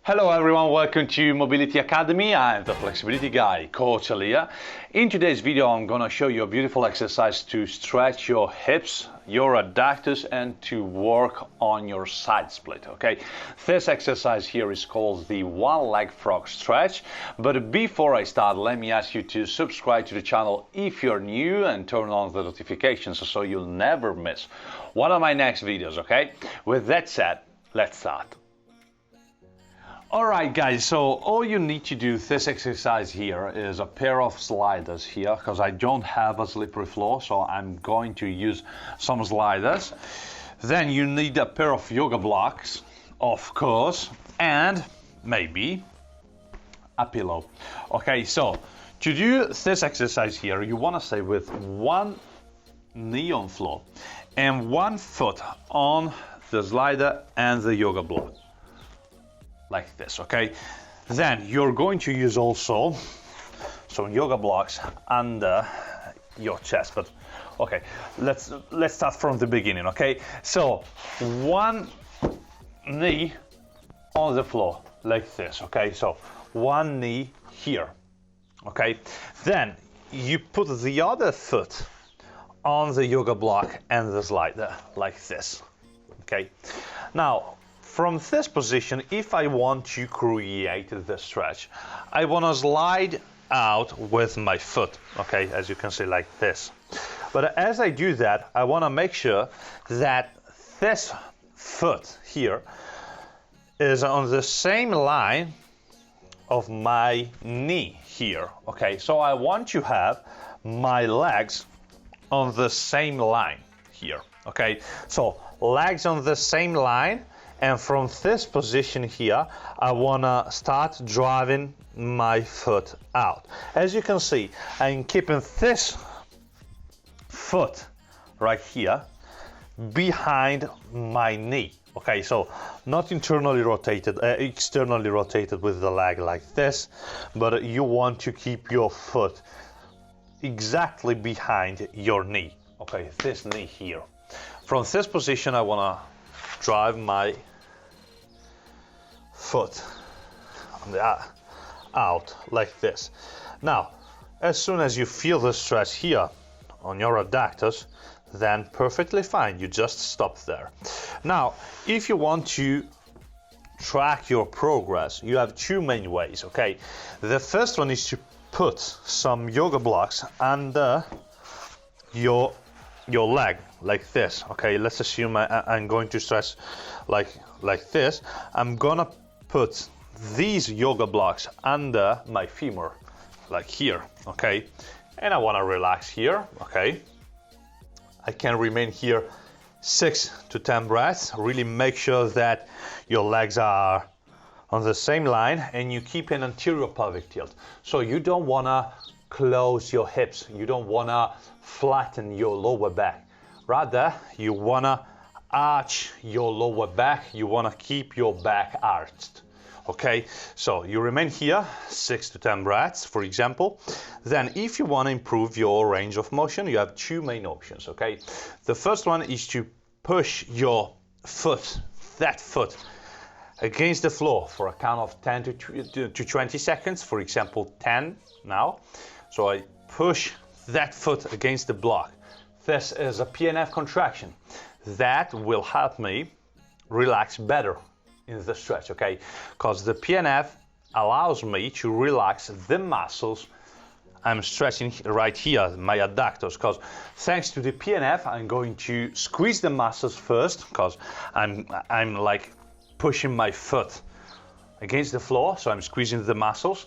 Hello everyone, welcome to Mobility Academy. I'm the flexibility guy, Coach Alia. In today's video, I'm gonna show you a beautiful exercise to stretch your hips, your adductors, and to work on your side split, okay? This exercise here is called the one leg frog stretch. But before I start, let me ask you to subscribe to the channel if you're new and turn on the notifications so you'll never miss one of my next videos, okay? With that said, let's start. Alright guys, so all you need to do this exercise here is a pair of sliders here, because I don't have a slippery floor, so I'm going to use some sliders. Then you need a pair of yoga blocks, of course, and maybe a pillow. Okay, so to do this exercise here, you want to stay with one knee on floor and 1 foot on the slider and the yoga block. Like this, okay? Then you're going to use also some yoga blocks under your chest. But okay, let's start from the beginning, okay? So one knee on the floor like this, okay? So one knee here, okay? Then you put the other foot on the yoga block and the slider like this, okay? Now from this position, if I want to create the stretch, I want to slide out with my foot, okay, as you can see, like this. But as I do that, I want to make sure that this foot here is on the same line of my knee here, okay? So I want to have my legs on the same line here, okay? So legs on the same line. And from this position here, I wanna start driving my foot out. As you can see, I'm keeping this foot right here behind my knee. Okay, so not internally rotated, externally rotated with the leg like this, but you want to keep your foot exactly behind your knee. Okay, this knee here. From this position, I wanna drive my foot out like this. Now, as soon as you feel the stress here on your adductors, then perfectly fine, you just stop there. Now, if you want to track your progress, you have two main ways, okay? The first one is to put some yoga blocks under your leg like this, okay? Let's assume I'm going to stretch like this. I'm gonna put these yoga blocks under my femur, like here, okay? And I want to relax here, okay? I can remain here 6 to 10 breaths. Really make sure that your legs are on the same line and you keep an anterior pelvic tilt. So you don't want to close your hips, you don't want to flatten your lower back. Rather, you want to arch your lower back, you want to keep your back arched. Okay, so you remain here 6 to 10 breaths, for example. Then if you want to improve your range of motion, you have two main options, okay? The first one is to push your foot, that foot, against the floor for a count of 10 to 20 seconds, for example 10 now. So I push that foot against the block. This is a PNF contraction. That will help me relax better in the stretch, okay? Because the PNF allows me to relax the muscles I'm stretching right here, my adductors, because thanks to the PNF, I'm going to squeeze the muscles first, because I'm like pushing my foot against the floor, so I'm squeezing the muscles.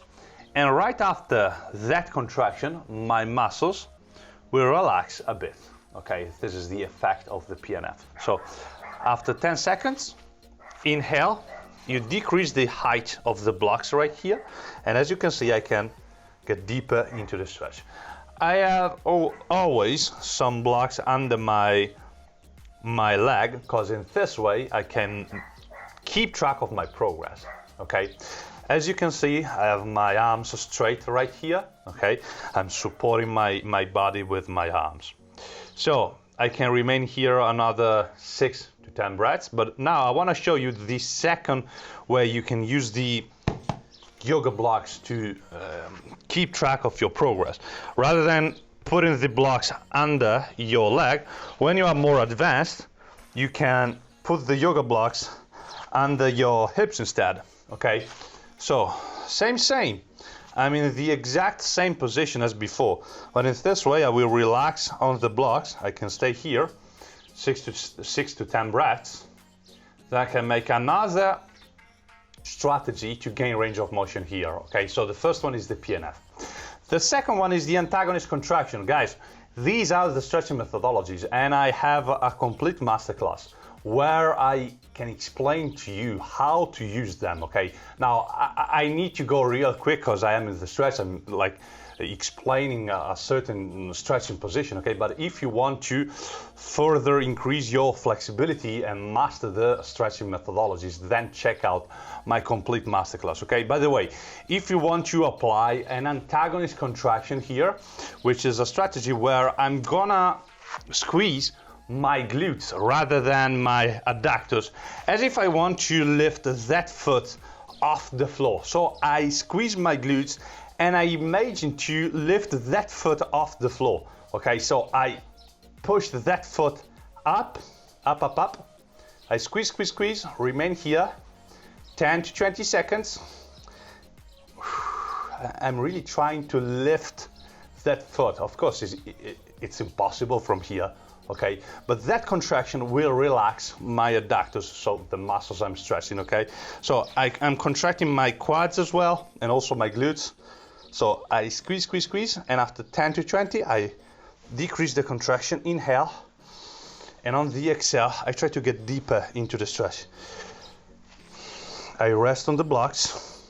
And right after that contraction, my muscles will relax a bit, okay? This is the effect of the PNF. So after 10 seconds, inhale, you decrease the height of the blocks right here, and as you can see, I can get deeper into the stretch. I have always some blocks under my leg, because in this way I can keep track of my progress, okay? As you can see, I have my arms straight right here, okay? I'm supporting my body with my arms. So I can remain here another 6 to 10 breaths. But now I want to show you the second way you can use the yoga blocks to keep track of your progress. Rather than putting the blocks under your leg, when you are more advanced, you can put the yoga blocks under your hips instead. Okay, so same. I'm in the exact same position as before, but in this way I will relax on the blocks. I can stay here 6 to 10 breaths. Then I can make another strategy to gain range of motion here. Okay, so the first one is the PNF. The second one is the antagonist contraction. Guys, these are the stretching methodologies, and I have a complete masterclass where I can explain to you how to use them. Okay, now I need to go real quick because I am in the stretch. I'm like explaining a certain stretching position. Okay, but if you want to further increase your flexibility and master the stretching methodologies, then check out my complete masterclass. Okay, by the way, if you want to apply an antagonist contraction here, which is a strategy where I'm gonna squeeze my glutes rather than my adductors, as if I want to lift that foot off the floor. So I squeeze my glutes and I imagine to lift that foot off the floor. Okay, so I push that foot up. I squeeze, remain here 10 to 20 seconds. I'm really trying to lift that foot. Of course, it's impossible from here. Okay, but that contraction will relax my adductors, so the muscles I'm stretching. Okay, so I'm contracting my quads as well and also my glutes. So I squeeze, and after 10 to 20 I decrease the contraction, inhale, and on the exhale I try to get deeper into the stretch. I rest on the blocks.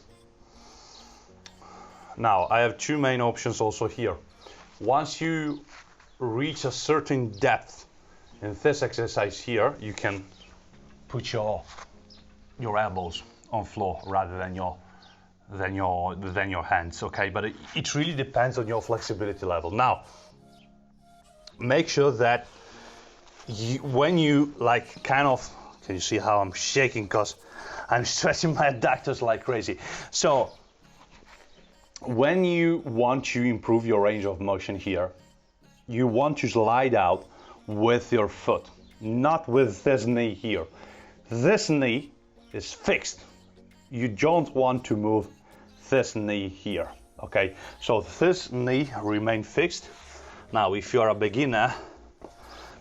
Now I have two main options also here. Once you reach a certain depth in this exercise here, you can put your elbows on floor rather than your hands. Okay, but it really depends on your flexibility level. Now make sure that when you like kind of, can you see how I'm shaking because I'm stretching my adductors like crazy? So when you want to improve your range of motion here, you want to slide out with your foot, not with this knee here. This knee is fixed. You don't want to move this knee here. Okay, so this knee remain fixed. Now if you're a beginner,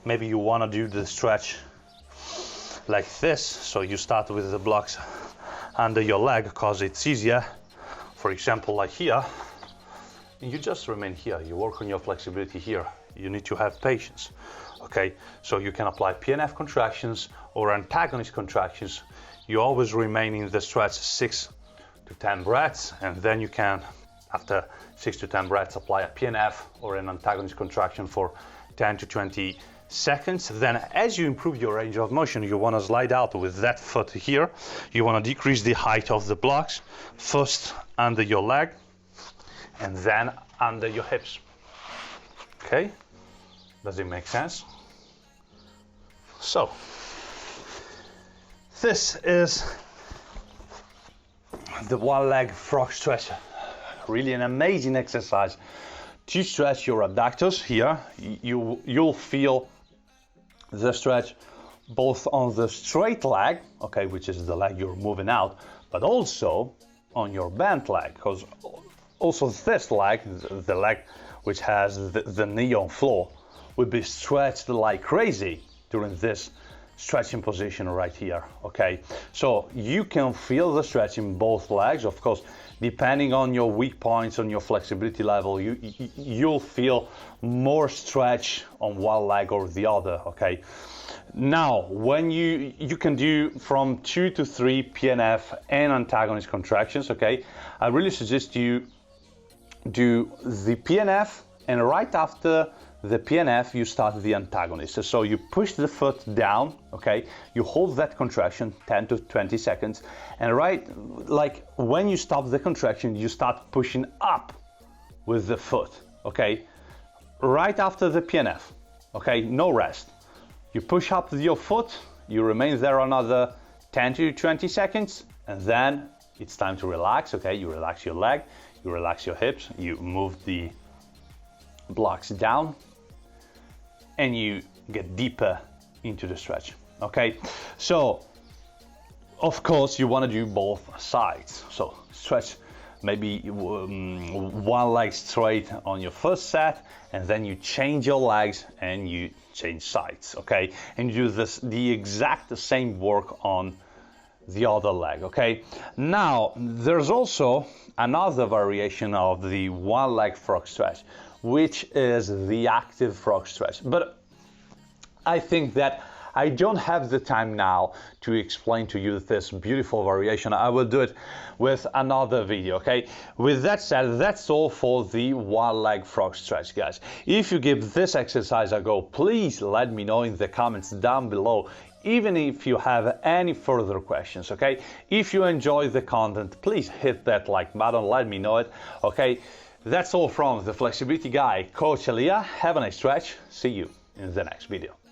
maybe you want to do the stretch like this, so you start with the blocks under your leg because it's easier. For example, like here, you just remain here. You work on your flexibility here. You need to have patience. Okay, so you can apply PNF contractions or antagonist contractions. You always remain in the stretch 6 to 10 breaths, and then you can, after 6 to 10 breaths, apply a PNF or an antagonist contraction for 10 to 20 seconds. Then as you improve your range of motion, you want to slide out with that foot here. You want to decrease the height of the blocks, first under your leg and then under your hips. Okay, does it make sense? So this is the one leg frog stretch. Really an amazing exercise to stretch your adductors here. You'll feel the stretch both on the straight leg, okay, which is the leg you're moving out, but also on your bent leg, because also this leg, the leg which has the knee on floor, will be stretched like crazy during this stretching position right here. Okay, so you can feel the stretch in both legs. Of course, depending on your weak points, on your flexibility level, you'll feel more stretch on one leg or the other. Okay, now when you can do from 2 to 3 PNF and antagonist contractions. Okay, I really suggest you do the PNF, and right after the PNF you start the antagonist. So you push the foot down, okay, you hold that contraction 10 to 20 seconds, and right, like when you stop the contraction, you start pushing up with the foot, okay, right after the PNF, okay, no rest. You push up with your foot you remain there another 10 to 20 seconds, and then it's time to relax, okay? You relax your leg, you relax your hips, you move the blocks down, and you get deeper into the stretch, okay? So, of course, you want to do both sides. So, stretch maybe one leg straight on your first set, and then you change your legs and you change sides, okay? And you do the exact same work on the other leg, okay? Now, there's also another variation of the one leg frog stretch, which is the active frog stretch. But I think that I don't have the time now to explain to you this beautiful variation. I will do it with another video, okay? With that said, that's all for the one leg frog stretch, guys. If you give this exercise a go, please let me know in the comments down below, even if you have any further questions, okay? If you enjoy the content, please hit that like button, let me know it, okay? That's all from the Flexibility Guy, Coach Elia. Have a nice stretch. See you in the next video.